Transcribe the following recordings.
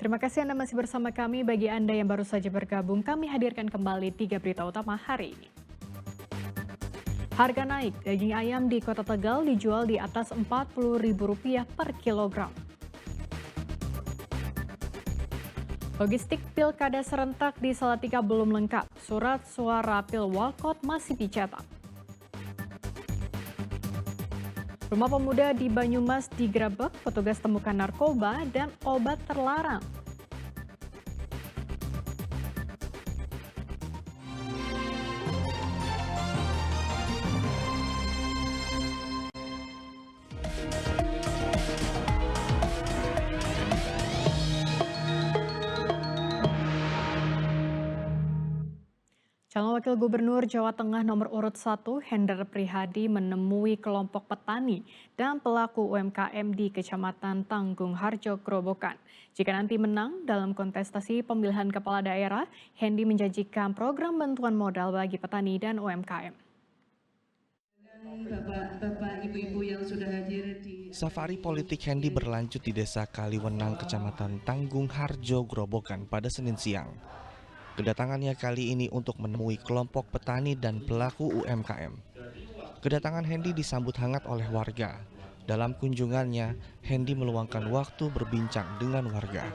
Terima kasih Anda masih bersama kami. Bagi Anda yang baru saja bergabung, kami hadirkan kembali 3 berita utama hari ini. Harga naik, daging ayam di Kota Tegal dijual di atas Rp40.000 per kilogram. Logistik pilkada serentak di Salatiga belum lengkap, surat suara Pilwalkot masih dicetak. Rumah pemuda di Banyumas digerebek, petugas temukan narkoba dan obat terlarang. Calon Wakil Gubernur Jawa Tengah nomor urut 1, Hendar Prihadi menemui kelompok petani dan pelaku UMKM di Kecamatan Tanggung Harjo, Grobogan. Jika nanti menang dalam kontestasi pemilihan kepala daerah, Hendi menjanjikan program bantuan modal bagi petani dan UMKM. Bapak, Ibu-ibu yang sudah hadir di... Safari politik Hendi berlanjut di Desa Kaliwenang, Kecamatan Tanggung Harjo, Grobogan pada Senin siang. Kedatangannya kali ini untuk menemui kelompok petani dan pelaku UMKM. Kedatangan Hendi disambut hangat oleh warga. Dalam kunjungannya, Hendi meluangkan waktu berbincang dengan warga.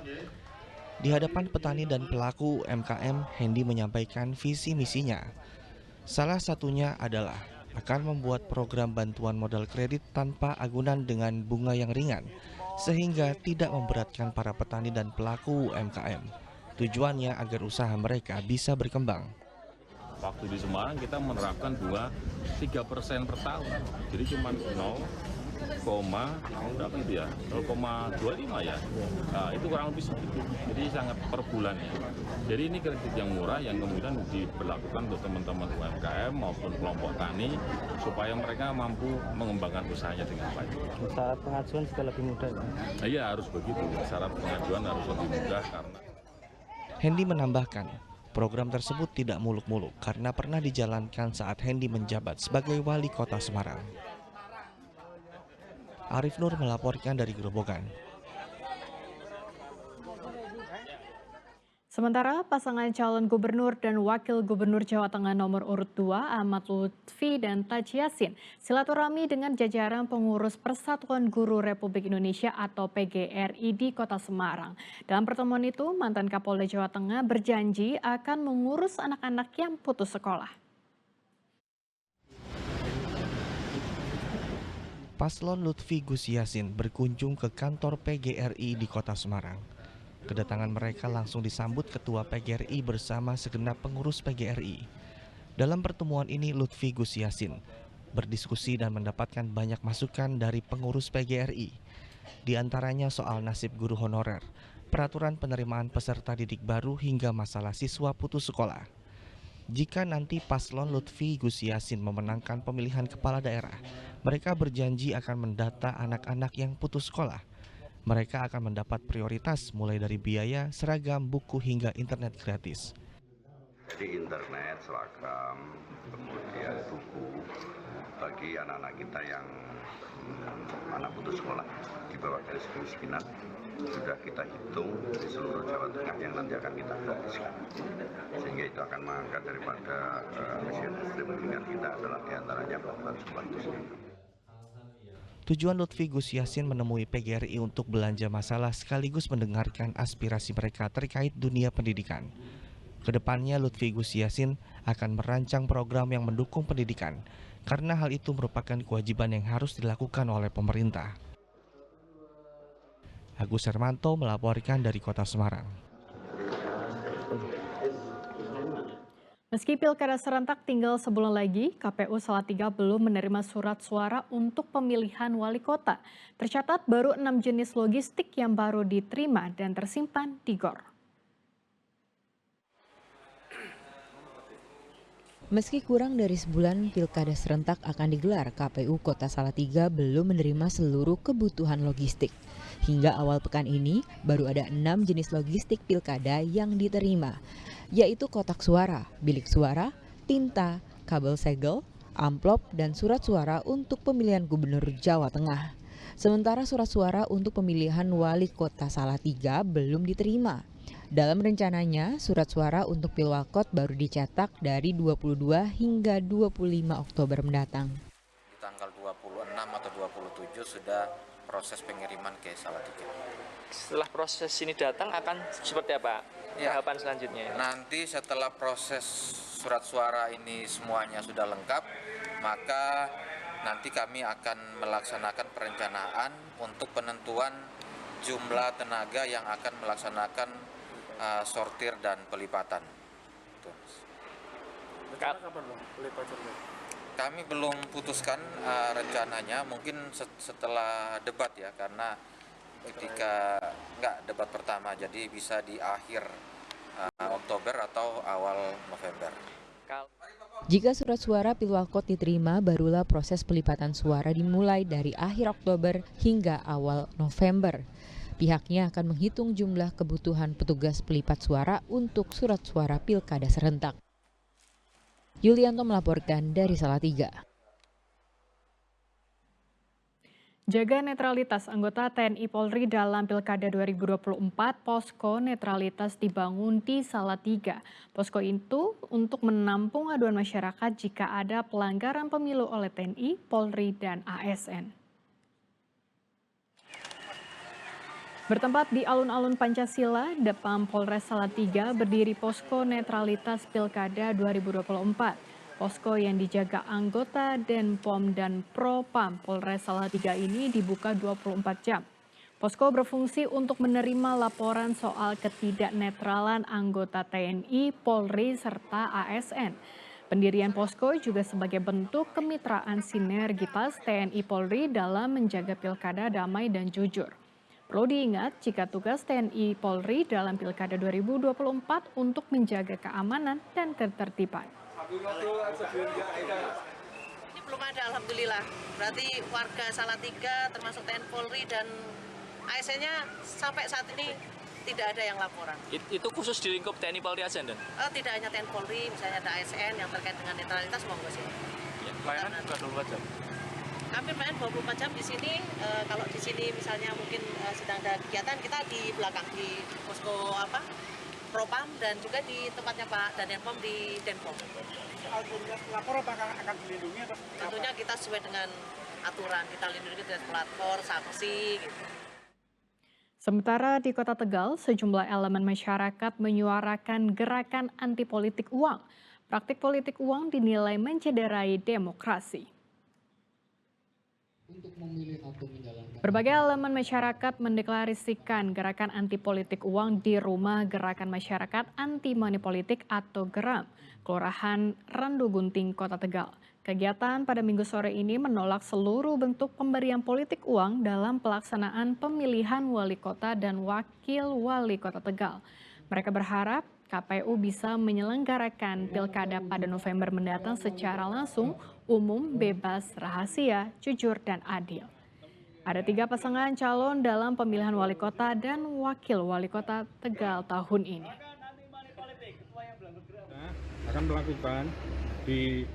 Di hadapan petani dan pelaku UMKM, Hendi menyampaikan visi misinya. Salah satunya adalah akan membuat program bantuan modal kredit tanpa agunan dengan bunga yang ringan, sehingga tidak memberatkan para petani dan pelaku UMKM. Tujuannya agar usaha mereka bisa berkembang. Waktu di Semarang kita menerapkan bunga 3% per tahun, jadi cuma 0,25 ya. Nah, itu kurang lebih segitu. Jadi sangat per bulan ya. Jadi ini kredit yang murah yang kemudian diberlakukan untuk teman-teman UMKM maupun kelompok tani supaya mereka mampu mengembangkan usahanya dengan baik. Syarat pengajuan juga lebih mudah ya? Iya harus begitu. Syarat pengajuan harus lebih mudah karena Hendi menambahkan, program tersebut tidak muluk-muluk karena pernah dijalankan saat Hendi menjabat sebagai wali kota Semarang. Arif Nur melaporkan dari Grobogan. Sementara pasangan calon gubernur dan wakil gubernur Jawa Tengah nomor urut 2 Ahmad Lutfi dan Taji Yassin silaturahmi dengan jajaran pengurus Persatuan Guru Republik Indonesia atau PGRI di Kota Semarang. Dalam pertemuan itu, mantan Kapolda Jawa Tengah berjanji akan mengurus anak-anak yang putus sekolah. Paslon Lutfi Gus Yassin berkunjung ke kantor PGRI di Kota Semarang. Kedatangan mereka langsung disambut Ketua PGRI bersama segenap pengurus PGRI. Dalam pertemuan ini Lutfi Gus Yassin berdiskusi dan mendapatkan banyak masukan dari pengurus PGRI. Di antaranya soal nasib guru honorer, peraturan penerimaan peserta didik baru hingga masalah siswa putus sekolah. Jika nanti paslon Lutfi Gus Yassin memenangkan pemilihan kepala daerah, mereka berjanji akan mendata anak-anak yang putus sekolah. Mereka akan mendapat prioritas mulai dari biaya, seragam, buku, hingga internet gratis. Jadi internet, seragam, kemudian buku bagi anak-anak kita yang anak putus sekolah di bawah garis kemiskinan sudah kita hitung di seluruh Jawa Tengah yang nanti akan kita gratiskan. Sehingga itu akan mengangkat daripada miskin ekstrim pendidikan kita adalah diantaranya bantuan sekolah itu sendiri. Tujuan Lutfi Gus Yassin menemui PGRI untuk belanja masalah sekaligus mendengarkan aspirasi mereka terkait dunia pendidikan. Kedepannya Lutfi Gus Yassin akan merancang program yang mendukung pendidikan, karena hal itu merupakan kewajiban yang harus dilakukan oleh pemerintah. Agus Hermanto melaporkan dari Kota Semarang. Meski pilkada serentak tinggal sebulan lagi, KPU Salatiga belum menerima surat suara untuk pemilihan wali kota. Tercatat baru 6 jenis logistik yang baru diterima dan tersimpan di GOR. Meski kurang dari sebulan pilkada serentak akan digelar, KPU Kota Salatiga belum menerima seluruh kebutuhan logistik. Hingga awal pekan ini, baru ada 6 jenis logistik pilkada yang diterima, yaitu kotak suara, bilik suara, tinta, kabel segel, amplop, dan surat suara untuk pemilihan gubernur Jawa Tengah. Sementara surat suara untuk pemilihan wali kota Salatiga belum diterima. Dalam rencananya, surat suara untuk Pilwakot baru dicetak dari 22 hingga 25 Oktober mendatang. Di tanggal 26 atau 27 sudah proses pengiriman ke Salatiga. Setelah proses ini datang akan seperti apa tahapan selanjutnya? Nanti setelah proses surat suara ini semuanya sudah lengkap, maka nanti kami akan melaksanakan perencanaan untuk penentuan jumlah tenaga yang akan melaksanakan sortir dan pelipatan. Kami belum putuskan rencananya, mungkin setelah debat ya, karena ketika debat pertama, jadi bisa di akhir Oktober atau awal November. Jika surat suara Pilwakot diterima, barulah proses pelipatan suara dimulai dari akhir Oktober hingga awal November. Pihaknya akan menghitung jumlah kebutuhan petugas pelipat suara untuk surat suara pilkada serentak. Yulianto melaporkan dari Salatiga. Jaga netralitas anggota TNI Polri dalam Pilkada 2024, posko netralitas dibangun di Salatiga. Posko itu untuk menampung aduan masyarakat jika ada pelanggaran pemilu oleh TNI, Polri, dan ASN. Bertempat di alun-alun Pancasila, depan Polres Salatiga berdiri posko netralitas Pilkada 2024. Posko yang dijaga anggota Denpom dan Propam Polres Salatiga ini dibuka 24 jam. Posko berfungsi untuk menerima laporan soal ketidaknetralan anggota TNI, Polri, serta ASN. Pendirian posko juga sebagai bentuk kemitraan sinergitas TNI Polri dalam menjaga pilkada damai dan jujur. Perlu diingat jika tugas TNI Polri dalam Pilkada 2024 untuk menjaga keamanan dan ketertiban. Ini belum ada, alhamdulillah. Berarti warga Salatiga termasuk TNI Polri dan ASN-nya sampai saat ini tidak ada yang laporan. Itu khusus di lingkup TNI Polri ASN, Dan? Tidak hanya TNI Polri, misalnya ada ASN yang terkait dengan netralitas, monggo sih. Ya, pelayanan juga 24 jam. Kami main 24 jam di sini. Kalau di sini misalnya mungkin sedang ada kegiatan, kita di belakang di posko Propam dan juga di tempatnya Pak Danenpom di Denpom. Lapor apakah akan dilindungi atau? Tentunya kita sesuai dengan aturan, kita lindungi dengan pelapor, saksi gitu. Sementara di Kota Tegal, sejumlah elemen masyarakat menyuarakan gerakan anti politik uang. Praktik politik uang dinilai mencederai demokrasi. Berbagai elemen masyarakat mendeklarasikan gerakan anti politik uang di Rumah Gerakan Masyarakat Anti Money Politik atau GERAM, Kelurahan Randu Gunting, Kota Tegal. Kegiatan pada Minggu sore ini menolak seluruh bentuk pemberian politik uang dalam pelaksanaan pemilihan wali kota dan wakil wali kota Tegal. Mereka berharap KPU bisa menyelenggarakan pilkada pada November mendatang secara langsung, umum, bebas, rahasia, jujur, dan adil. Ada 3 pasangan calon dalam pemilihan wali kota dan wakil wali kota Tegal tahun ini. Akan melakukan di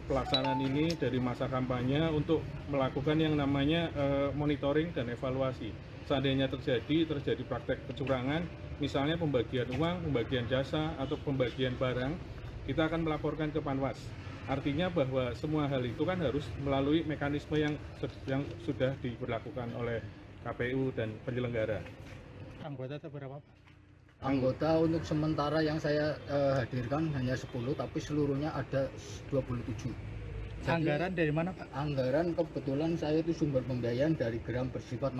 pelaksanaan ini dari masa kampanye untuk melakukan yang namanya monitoring dan evaluasi. Seandainya terjadi praktek kecurangan, misalnya pembagian uang, pembagian jasa, atau pembagian barang, kita akan melaporkan ke Panwas. Artinya bahwa semua hal itu kan harus melalui mekanisme yang sudah diberlakukan oleh KPU dan penyelenggara. Anggota itu berapa? Anggota untuk sementara yang saya hadirkan hanya 10, tapi seluruhnya ada 27. Anggaran dari mana, Pak? Anggaran kebetulan saya itu sumber pembiayaan dari GERAM bersifat